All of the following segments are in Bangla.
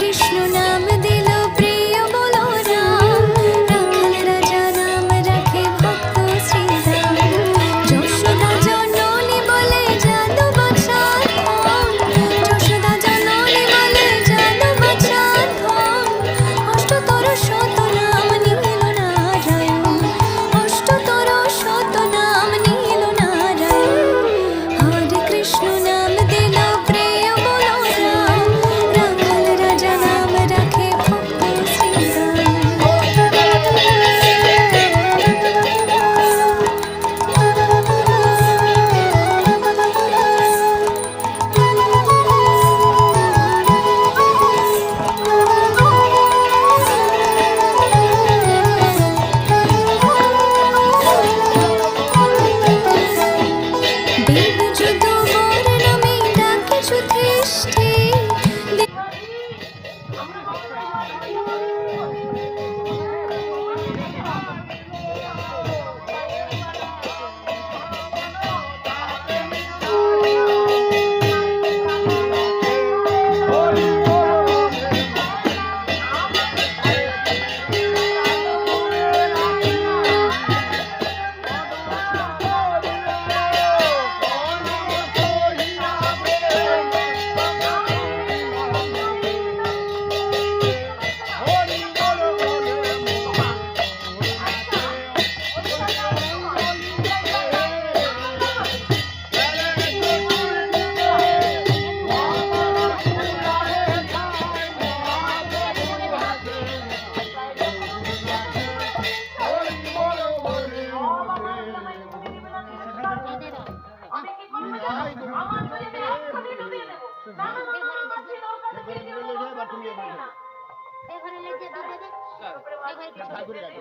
কৃষ্ণ নাম দিল প্রিয় বলো রাম, রাখাল রাজা নাম রাখে ভক্ত শ্রীরাম। যশোদা জননী বলে যাদু বাছার ধন, যশোদা জননী বলে যাদু বাছার ধন। অষ্টতর শত নাম নিল নারায়ণ, অষ্টতর শত নাম নিল নারায়ণ। হরে কৃষ্ণ নাম দিল প্রিয় বলো রাম, রাখাল রাজা নাম রাখে ভক্ত শ্রীরাম। দেব যুদ্ধ বর নামে ডাকে যুধিষ্ঠি।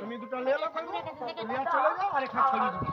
তুমি দুটো লে লো, চলে যাও আর একটা ছড়িয়ে দিও।